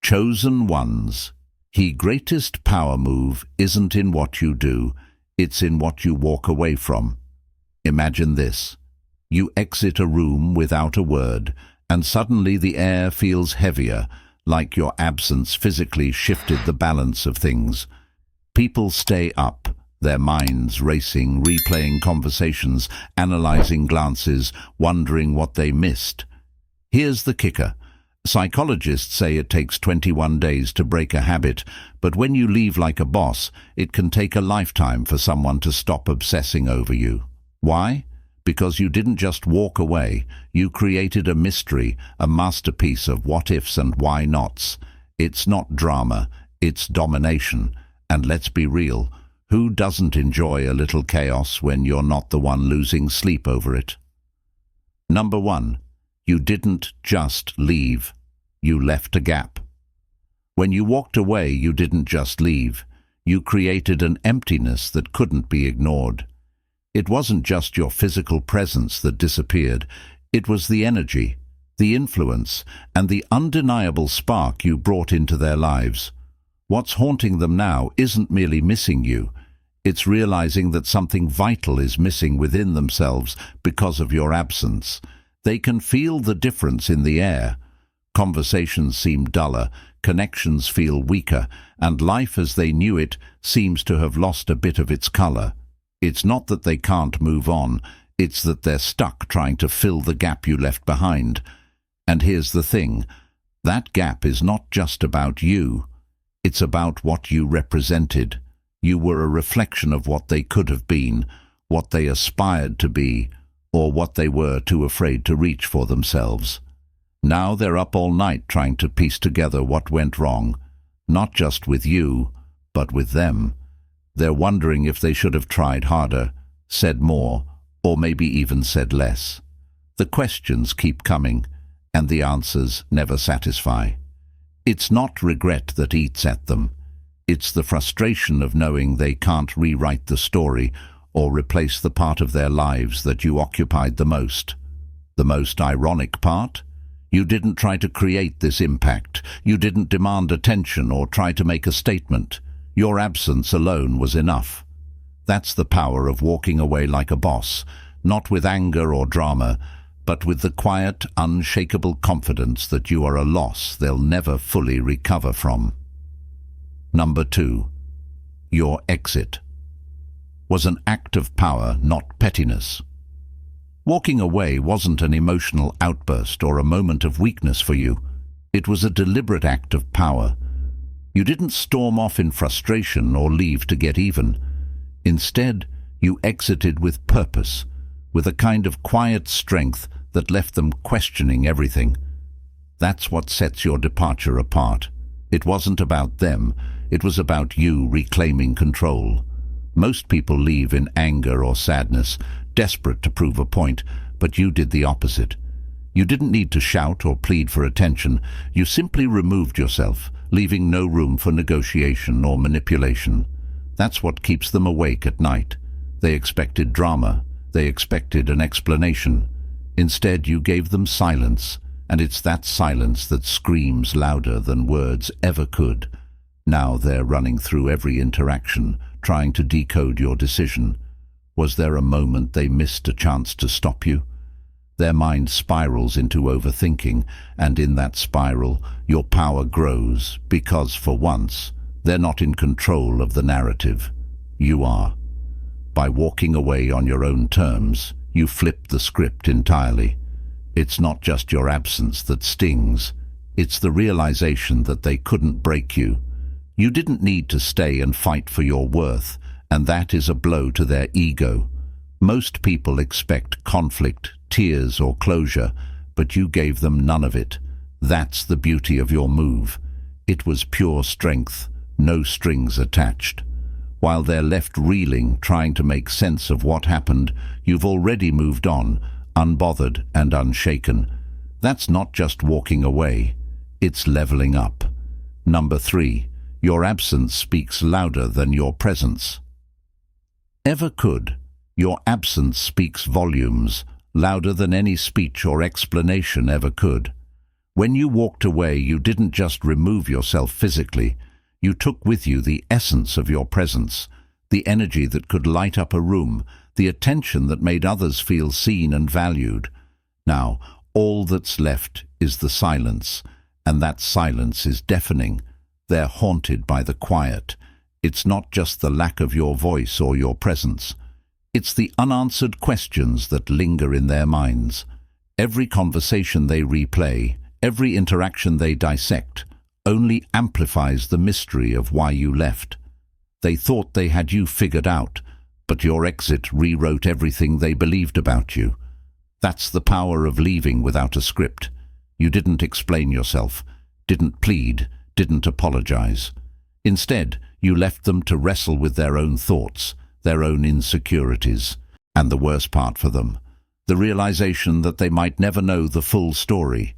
Chosen ones. He greatest power move isn't in what you do, it's in what you walk away from. Imagine this. You exit a room without a word, and suddenly the air feels heavier, like your absence physically shifted the balance of things. People stay up, their minds racing, replaying conversations, analyzing glances, wondering what they missed. Here's the kicker. Psychologists say it takes 21 days to break a habit, but when you leave like a boss, it can take a lifetime for someone to stop obsessing over you. Why? Because you didn't just walk away, you created a mystery, a masterpiece of what-ifs and why-nots. It's not drama, it's domination. And let's be real, who doesn't enjoy a little chaos when you're not the one losing sleep over it? Number 1. You didn't just leave. You left a gap. When you walked away, you didn't just leave. You created an emptiness that couldn't be ignored. It wasn't just your physical presence that disappeared. It was the energy, the influence, and the undeniable spark you brought into their lives. What's haunting them now isn't merely missing you. It's realizing that something vital is missing within themselves because of your absence. They can feel the difference in the air. Conversations seem duller, connections feel weaker, and life as they knew it seems to have lost a bit of its color. It's not that they can't move on, it's that they're stuck trying to fill the gap you left behind. And here's the thing, that gap is not just about you, it's about what you represented. You were a reflection of what they could have been, what they aspired to be, or what they were too afraid to reach for themselves. Now they're up all night trying to piece together what went wrong, not just with you, but with them. They're wondering if they should have tried harder, said more, or maybe even said less. The questions keep coming, and the answers never satisfy. It's not regret that eats at them. It's the frustration of knowing they can't rewrite the story or replace the part of their lives that you occupied the most. The most ironic part? You didn't try to create this impact. You didn't demand attention or try to make a statement. Your absence alone was enough. That's the power of walking away like a boss, not with anger or drama, but with the quiet, unshakable confidence that you are a loss they'll never fully recover from. Number 2. Your exit was an act of power, not pettiness. Walking away wasn't an emotional outburst or a moment of weakness for you. It was a deliberate act of power. You didn't storm off in frustration or leave to get even. Instead, you exited with purpose, with a kind of quiet strength that left them questioning everything. That's what sets your departure apart. It wasn't about them, it was about you reclaiming control. Most people leave in anger or sadness, desperate to prove a point, but you did the opposite. You didn't need to shout or plead for attention. You simply removed yourself, leaving no room for negotiation or manipulation. That's what keeps them awake at night. They expected drama. They expected an explanation. Instead, you gave them silence, and it's that silence that screams louder than words ever could. Now they're running through every interaction, trying to decode your decision. Was there a moment they missed a chance to stop you? Their mind spirals into overthinking, and in that spiral, your power grows, because for once, they're not in control of the narrative. You are. By walking away on your own terms, you flip the script entirely. It's not just your absence that stings. It's the realization that they couldn't break you. You didn't need to stay and fight for your worth, and that is a blow to their ego. Most people expect conflict, tears, or closure, but you gave them none of it. That's the beauty of your move. It was pure strength, no strings attached. While they're left reeling, trying to make sense of what happened, you've already moved on, unbothered and unshaken. That's not just walking away, it's leveling up. Number 3. Your absence speaks louder than your presence. Ever could. Your absence speaks volumes, louder than any speech or explanation ever could. When you walked away, you didn't just remove yourself physically. You took with you the essence of your presence, the energy that could light up a room, the attention that made others feel seen and valued. Now, all that's left is the silence, and that silence is deafening. They're haunted by the quiet. It's not just the lack of your voice or your presence. It's the unanswered questions that linger in their minds. Every conversation they replay, every interaction they dissect, only amplifies the mystery of why you left. They thought they had you figured out, but your exit rewrote everything they believed about you. That's the power of leaving without a script. You didn't explain yourself, didn't plead, didn't apologize. Instead, you left them to wrestle with their own thoughts, their own insecurities, and the worst part for them, the realization that they might never know the full story.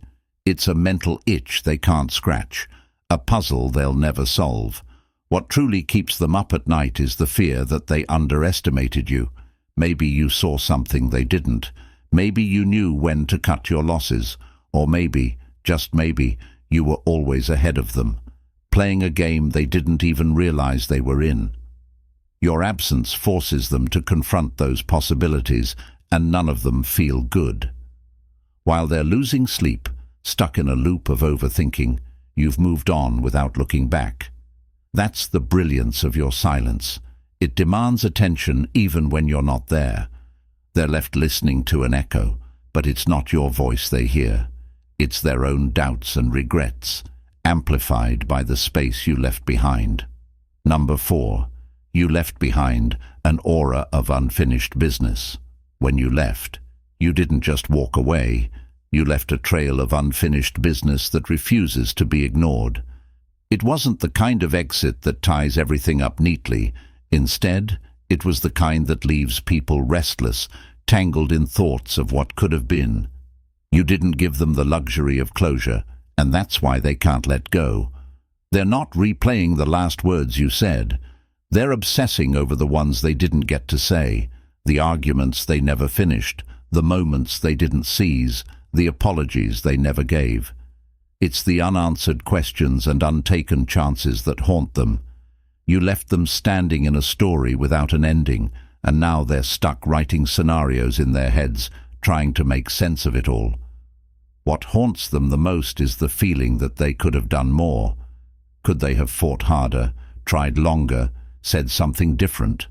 It's a mental itch they can't scratch, a puzzle they'll never solve. What truly keeps them up at night is the fear that they underestimated you. Maybe you saw something they didn't. Maybe you knew when to cut your losses. Or maybe, just maybe, you were always ahead of them, playing a game they didn't even realize they were in. Your absence forces them to confront those possibilities, and none of them feel good. While they're losing sleep, stuck in a loop of overthinking, you've moved on without looking back. That's the brilliance of your silence. It demands attention even when you're not there. They're left listening to an echo, but it's not your voice they hear. It's their own doubts and regrets, amplified by the space you left behind. Number 4. You left behind an aura of unfinished business. When you left, you didn't just walk away. You left a trail of unfinished business that refuses to be ignored. It wasn't the kind of exit that ties everything up neatly. Instead, it was the kind that leaves people restless, tangled in thoughts of what could have been. You didn't give them the luxury of closure, and that's why they can't let go. They're not replaying the last words you said. They're obsessing over the ones they didn't get to say, the arguments they never finished, the moments they didn't seize, the apologies they never gave. It's the unanswered questions and untaken chances that haunt them. You left them standing in a story without an ending, and now they're stuck writing scenarios in their heads, trying to make sense of it all. What haunts them the most is the feeling that they could have done more. Could they have fought harder, tried longer, said something different?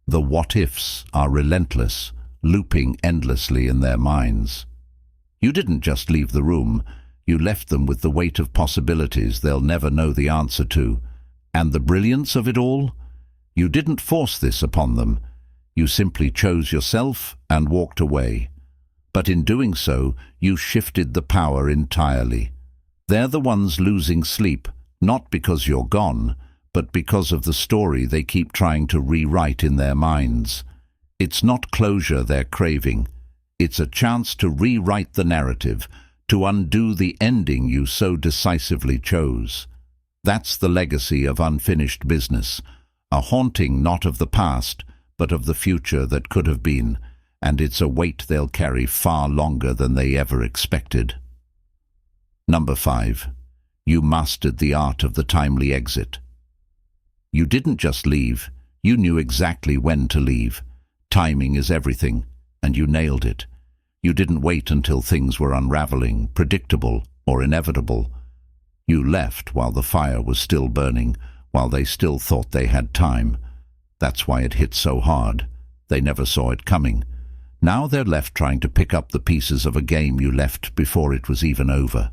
The what-ifs are relentless, looping endlessly in their minds. You didn't just leave the room. You left them with the weight of possibilities they'll never know the answer to. And the brilliance of it all? You didn't force this upon them. You simply chose yourself and walked away. But in doing so, you shifted the power entirely. They're the ones losing sleep, not because you're gone, but because of the story they keep trying to rewrite in their minds. It's not closure they're craving. It's a chance to rewrite the narrative, to undo the ending you so decisively chose. That's the legacy of unfinished business, a haunting not of the past, but of the future that could have been, and it's a weight they'll carry far longer than they ever expected. Number 5. You mastered the art of the timely exit. You didn't just leave, you knew exactly when to leave. Timing is everything, and you nailed it. You didn't wait until things were unraveling, predictable, or inevitable. You left while the fire was still burning, while they still thought they had time. That's why it hit so hard. They never saw it coming. Now they're left trying to pick up the pieces of a game you left before it was even over.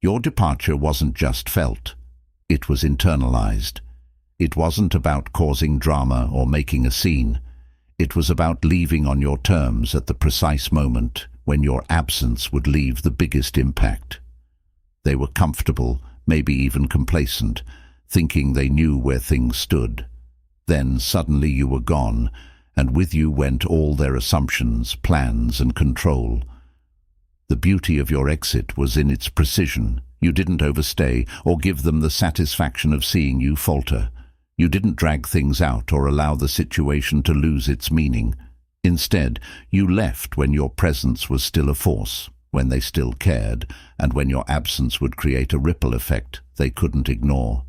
Your departure wasn't just felt. It was internalized. It wasn't about causing drama or making a scene. It was about leaving on your terms at the precise moment when your absence would leave the biggest impact. They were comfortable, maybe even complacent, thinking they knew where things stood. Then suddenly you were gone, and with you went all their assumptions, plans, and control. The beauty of your exit was in its precision. You didn't overstay or give them the satisfaction of seeing you falter. You didn't drag things out or allow the situation to lose its meaning. Instead, you left when your presence was still a force, when they still cared, and when your absence would create a ripple effect they couldn't ignore.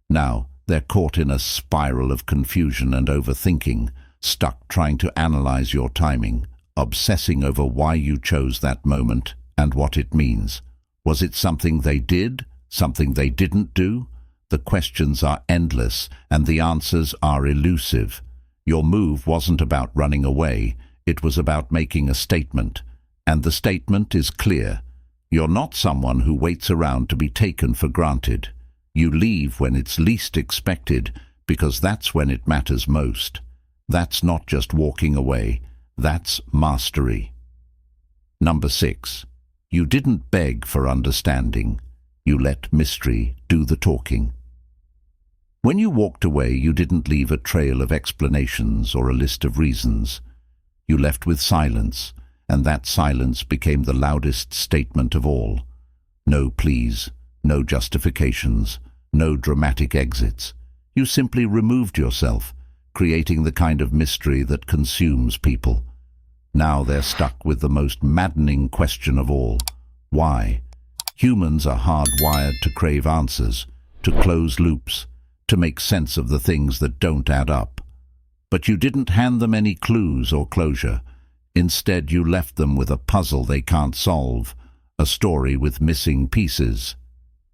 Now, they're caught in a spiral of confusion and overthinking, stuck trying to analyze your timing, obsessing over why you chose that moment and what it means. Was it something they did? Something they didn't do? The questions are endless and the answers are elusive. Your move wasn't about running away, it was about making a statement. And the statement is clear. You're not someone who waits around to be taken for granted. You leave when it's least expected, because that's when it matters most. That's not just walking away, that's mastery. Number 6. You didn't beg for understanding. You let mystery do the talking. When you walked away, you didn't leave a trail of explanations or a list of reasons. You left with silence, and that silence became the loudest statement of all. No pleas, no justifications, no dramatic exits. You simply removed yourself, creating the kind of mystery that consumes people. Now they're stuck with the most maddening question of all. Why? Humans are hardwired to crave answers, to close loops, to make sense of the things that don't add up. But you didn't hand them any clues or closure. Instead, you left them with a puzzle they can't solve, a story with missing pieces.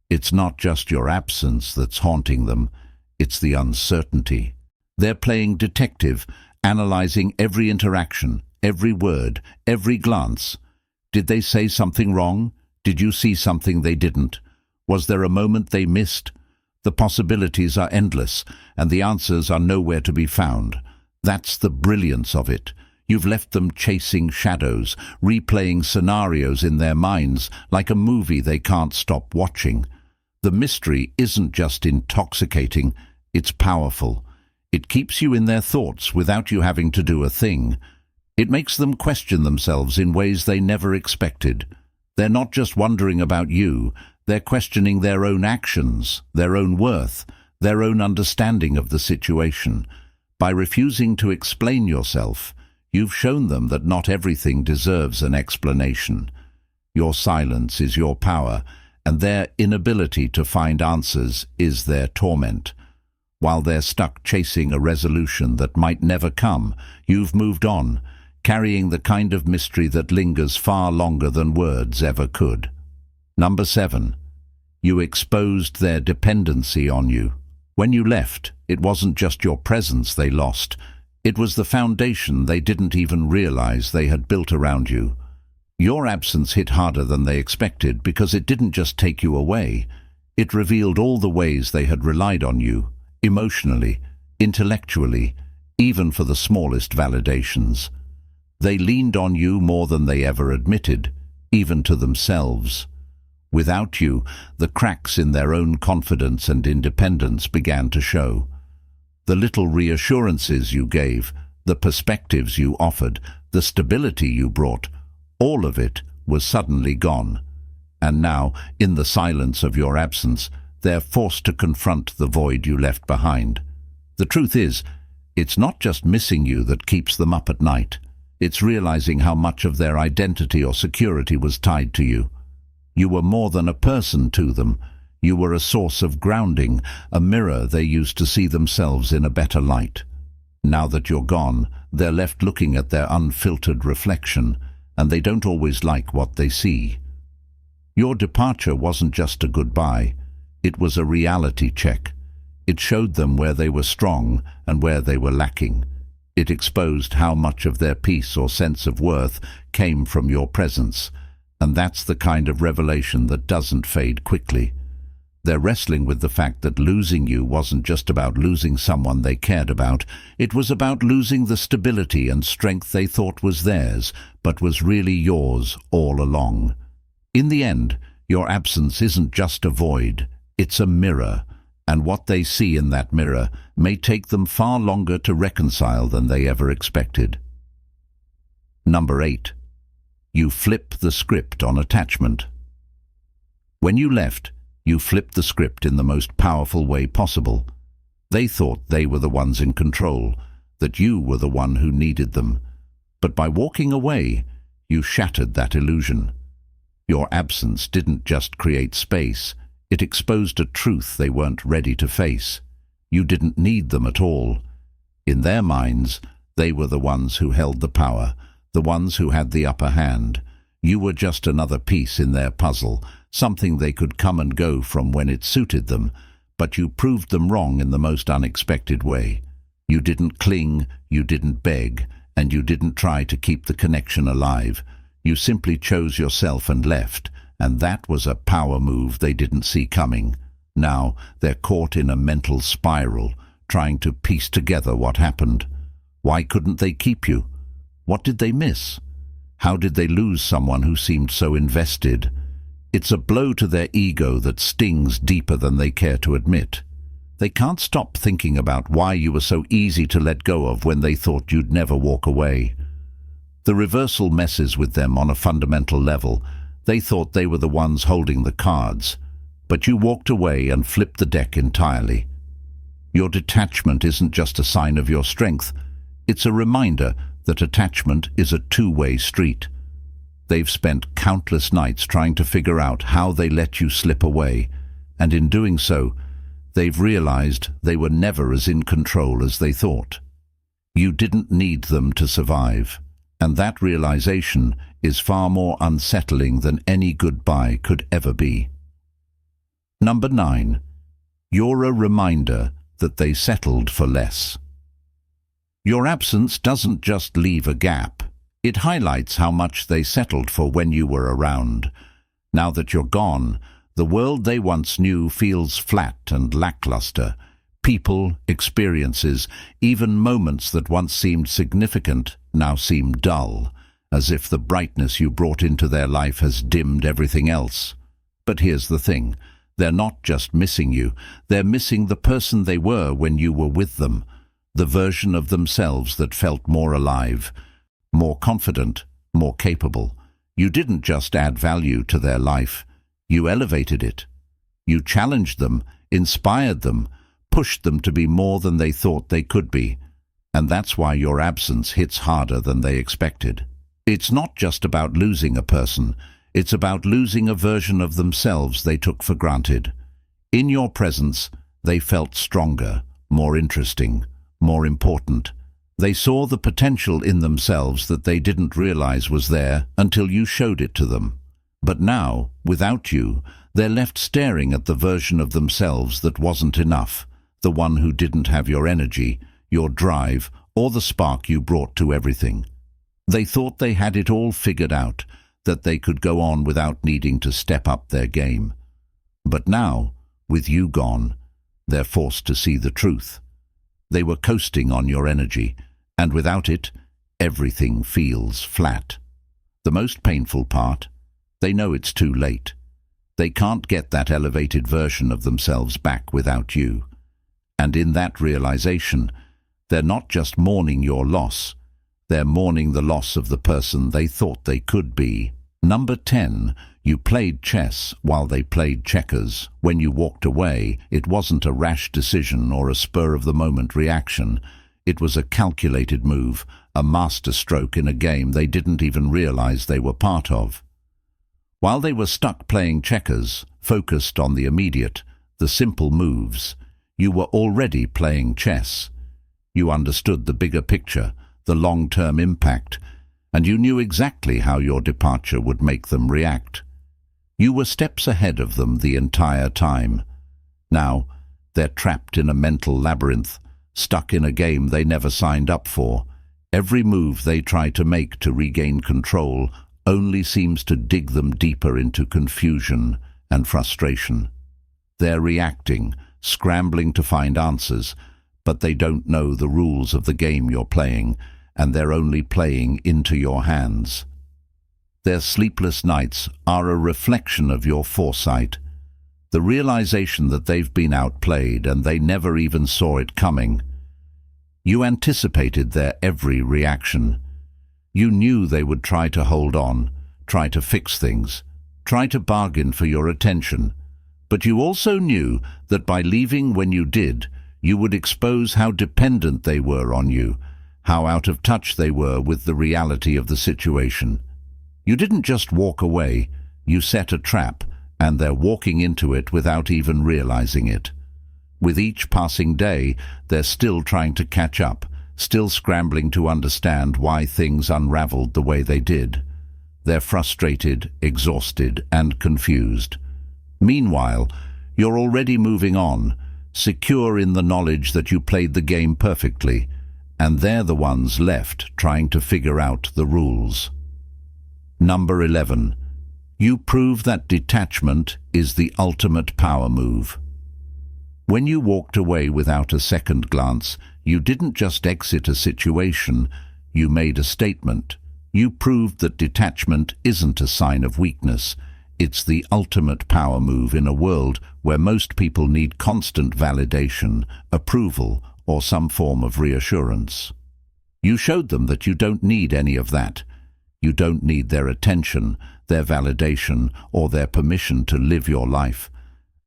It's not just your absence that's haunting them, it's the uncertainty. They're playing detective, analyzing every interaction, every word, every glance. Did they say something wrong? Did you see something they didn't? Was there a moment they missed? The possibilities are endless, and the answers are nowhere to be found. That's the brilliance of it. You've left them chasing shadows, replaying scenarios in their minds, like a movie they can't stop watching. The mystery isn't just intoxicating, it's powerful. It keeps you in their thoughts without you having to do a thing. It makes them question themselves in ways they never expected. They're not just wondering about you, they're questioning their own actions, their own worth, their own understanding of the situation. By refusing to explain yourself, you've shown them that not everything deserves an explanation. Your silence is your power, and their inability to find answers is their torment. While they're stuck chasing a resolution that might never come, you've moved on, carrying the kind of mystery that lingers far longer than words ever could. Number 7. You exposed their dependency on you. When you left, it wasn't just your presence they lost. It was the foundation they didn't even realize they had built around you. Your absence hit harder than they expected because it didn't just take you away. It revealed all the ways they had relied on you, emotionally, intellectually, even for the smallest validations. They leaned on you more than they ever admitted, even to themselves. Without you, the cracks in their own confidence and independence began to show. The little reassurances you gave, the perspectives you offered, the stability you brought, all of it was suddenly gone. And now, in the silence of your absence, they're forced to confront the void you left behind. The truth is, it's not just missing you that keeps them up at night. It's realizing how much of their identity or security was tied to you. You were more than a person to them. You were a source of grounding, a mirror they used to see themselves in a better light. Now that you're gone, they're left looking at their unfiltered reflection, and they don't always like what they see. Your departure wasn't just a goodbye. It was a reality check. It showed them where they were strong and where they were lacking. It exposed how much of their peace or sense of worth came from your presence, and that's the kind of revelation that doesn't fade quickly. They're wrestling with the fact that losing you wasn't just about losing someone they cared about. It was about losing the stability and strength they thought was theirs, but was really yours all along. In the end, your absence isn't just a void, it's a mirror, and what they see in that mirror may take them far longer to reconcile than they ever expected. Number 8. You flip the script on attachment. When you left, you flipped the script in the most powerful way possible. They thought they were the ones in control, that you were the one who needed them. But by walking away, you shattered that illusion. Your absence didn't just create space, it exposed a truth they weren't ready to face. You didn't need them at all. In their minds, they were the ones who held the power, the ones who had the upper hand. You were just another piece in their puzzle, something they could come and go from when it suited them, but you proved them wrong in the most unexpected way. You didn't cling, you didn't beg, and you didn't try to keep the connection alive. You simply chose yourself and left, and that was a power move they didn't see coming. Now they're caught in a mental spiral, trying to piece together what happened. Why couldn't they keep you? What did they miss? How did they lose someone who seemed so invested? It's a blow to their ego that stings deeper than they care to admit. They can't stop thinking about why you were so easy to let go of when they thought you'd never walk away. The reversal messes with them on a fundamental level. They thought they were the ones holding the cards, but you walked away and flipped the deck entirely. Your detachment isn't just a sign of your strength. It's a reminder that attachment is a two-way street. They've spent countless nights trying to figure out how they let you slip away, and in doing so, they've realized they were never as in control as they thought. You didn't need them to survive, and that realization is far more unsettling than any goodbye could ever be. Number 9. You're a reminder that they settled for less. Your absence doesn't just leave a gap. It highlights how much they settled for when you were around. Now that you're gone, the world they once knew feels flat and lackluster. People, experiences, even moments that once seemed significant now seem dull, as if the brightness you brought into their life has dimmed everything else. But here's the thing. They're not just missing you. They're missing the person they were when you were with them. The version of themselves that felt more alive, more confident, more capable. You didn't just add value to their life. You elevated it. You challenged them, inspired them, pushed them to be more than they thought they could be. And that's why your absence hits harder than they expected. It's not just about losing a person. It's about losing a version of themselves they took for granted. In your presence, they felt stronger, more interesting, more important. They saw the potential in themselves that they didn't realize was there until you showed it to them. But now, without you, they're left staring at the version of themselves that wasn't enough, the one who didn't have your energy, your drive, or the spark you brought to everything. They thought they had it all figured out, that they could go on without needing to step up their game. But now, with you gone, they're forced to see the truth. They were coasting on your energy, and without it, everything feels flat. The most painful part, they know it's too late. They can't get that elevated version of themselves back without you. And in that realization, they're not just mourning your loss, they're mourning the loss of the person they thought they could be. Number 10. You played chess while they played checkers. When you walked away, it wasn't a rash decision or a spur-of-the-moment reaction. It was a calculated move, a masterstroke in a game they didn't even realize they were part of. While they were stuck playing checkers, focused on the immediate, the simple moves, you were already playing chess. You understood the bigger picture, the long-term impact, and you knew exactly how your departure would make them react. You were steps ahead of them the entire time. Now, they're trapped in a mental labyrinth, stuck in a game they never signed up for. Every move they try to make to regain control only seems to dig them deeper into confusion and frustration. They're reacting, scrambling to find answers, but they don't know the rules of the game you're playing, and they're only playing into your hands. Their sleepless nights are a reflection of your foresight, the realization that they've been outplayed and they never even saw it coming. You anticipated their every reaction. You knew they would try to hold on, try to fix things, try to bargain for your attention. But you also knew that by leaving when you did, you would expose how dependent they were on you, how out of touch they were with the reality of the situation. You didn't just walk away, You set a trap, and they're walking into it without even realizing it. With each passing day, they're still trying to catch up, still scrambling to understand why things unraveled the way they did. They're frustrated, exhausted, and confused. Meanwhile, you're already moving on, secure in the knowledge that you played the game perfectly, and they're the ones left trying to figure out the rules. Number 11. You prove that detachment is the ultimate power move. When you walked away without a second glance, you didn't just exit a situation, you made a statement. You proved that detachment isn't a sign of weakness. It's the ultimate power move in a world where most people need constant validation, approval, or some form of reassurance. You showed them that you don't need any of that. You don't need their attention, their validation, or their permission to live your life.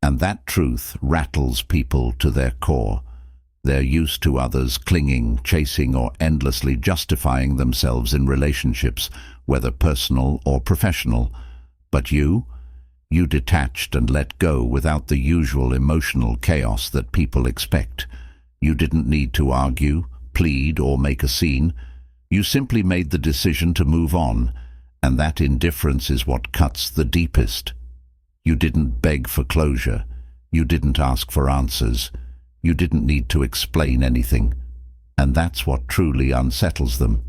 And that truth rattles people to their core. They're used to others clinging, chasing, or endlessly justifying themselves in relationships, whether personal or professional. But you detached and let go without the usual emotional chaos that people expect. You didn't need to argue, plead, or make a scene. You simply made the decision to move on, and that indifference is what cuts the deepest. You didn't beg for closure. You didn't ask for answers. You didn't need to explain anything. And that's what truly unsettles them.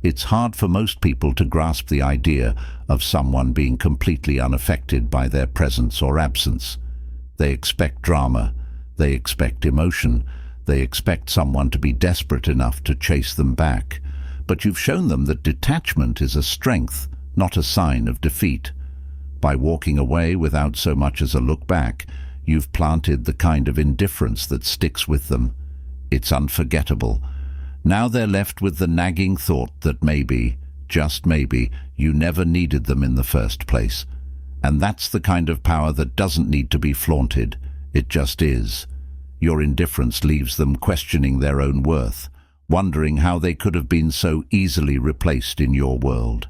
It's hard for most people to grasp the idea of someone being completely unaffected by their presence or absence. They expect drama. They expect emotion. They expect someone to be desperate enough to chase them back. But you've shown them that detachment is a strength, not a sign of defeat. By walking away without so much as a look back, you've planted the kind of indifference that sticks with them. It's unforgettable. Now they're left with the nagging thought that maybe, just maybe, you never needed them in the first place. And that's the kind of power that doesn't need to be flaunted. It just is. Your indifference leaves them questioning their own worth, wondering how they could have been so easily replaced in your world.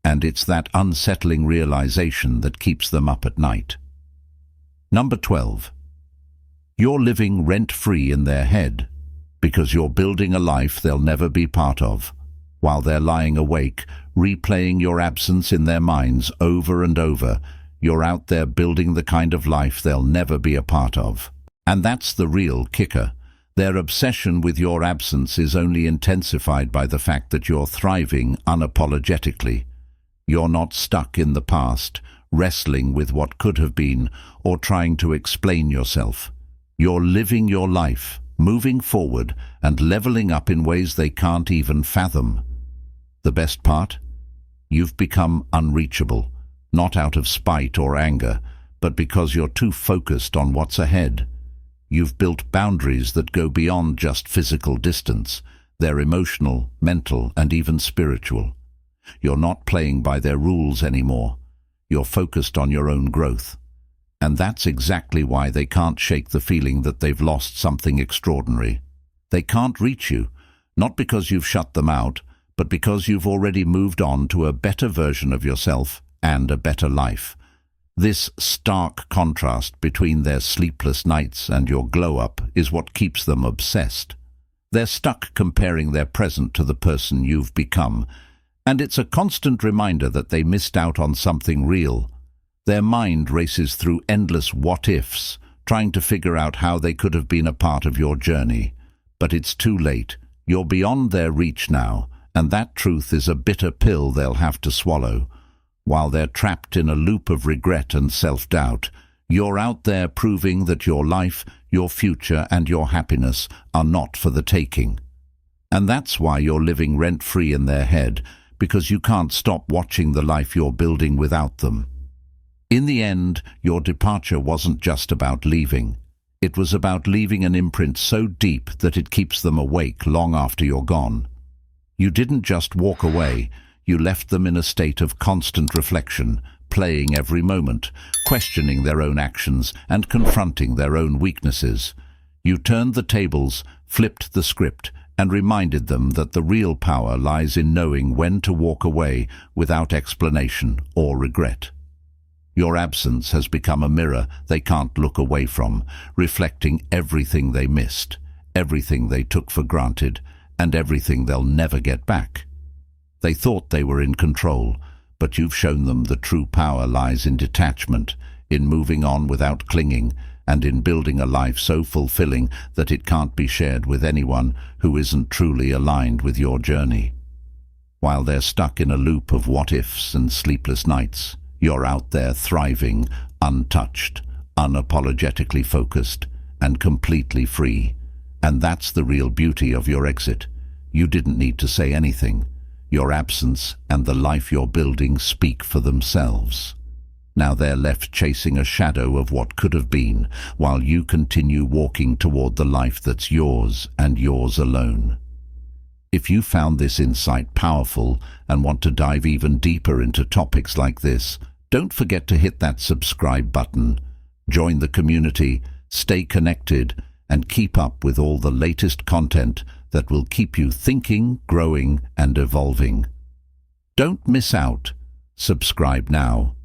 And it's that unsettling realization that keeps them up at night. Number 12. You're living rent-free in their head, because you're building a life they'll never be part of, while they're lying awake, replaying your absence in their minds over and over. You're out there building the kind of life they'll never be a part of. And that's the real kicker. Their obsession with your absence is only intensified by the fact that you're thriving unapologetically. You're not stuck in the past, wrestling with what could have been, or trying to explain yourself. You're living your life, moving forward and leveling up in ways they can't even fathom. The best part? You've become unreachable, not out of spite or anger, but because you're too focused on what's ahead. You've built boundaries that go beyond just physical distance. They're emotional, mental, and even spiritual. You're not playing by their rules anymore. You're focused on your own growth. And that's exactly why they can't shake the feeling that they've lost something extraordinary. They can't reach you, not because you've shut them out, but because you've already moved on to a better version of yourself and a better life. This stark contrast between their sleepless nights and your glow-up is what keeps them obsessed. They're stuck comparing their present to the person you've become, and it's a constant reminder that they missed out on something real. Their mind races through endless what-ifs, trying to figure out how they could have been a part of your journey. But it's too late. You're beyond their reach now, and that truth is a bitter pill they'll have to swallow. While they're trapped in a loop of regret and self-doubt, you're out there proving that your life, your future, and your happiness are not for the taking. And that's why you're living rent-free in their head, because you can't stop watching the life you're building without them. In the end, your departure wasn't just about leaving. It was about leaving an imprint so deep that it keeps them awake long after you're gone. You didn't just walk away. You left them in a state of constant reflection, playing every moment, questioning their own actions and confronting their own weaknesses. You turned the tables, flipped the script, and reminded them that the real power lies in knowing when to walk away without explanation or regret. Your absence has become a mirror they can't look away from, reflecting everything they missed, everything they took for granted, and everything they'll never get back. They thought they were in control, but you've shown them the true power lies in detachment, in moving on without clinging, and in building a life so fulfilling that it can't be shared with anyone who isn't truly aligned with your journey. While they're stuck in a loop of what-ifs and sleepless nights, you're out there thriving, untouched, unapologetically focused, and completely free. And that's the real beauty of your exit. You didn't need to say anything. Your absence and the life you're building speak for themselves. Now they're left chasing a shadow of what could have been, while you continue walking toward the life that's yours and yours alone. If you found this insight powerful and want to dive even deeper into topics like this, don't forget to hit that subscribe button. Join the community, stay connected, and keep up with all the latest content that will keep you thinking, growing, and evolving. Don't miss out. Subscribe now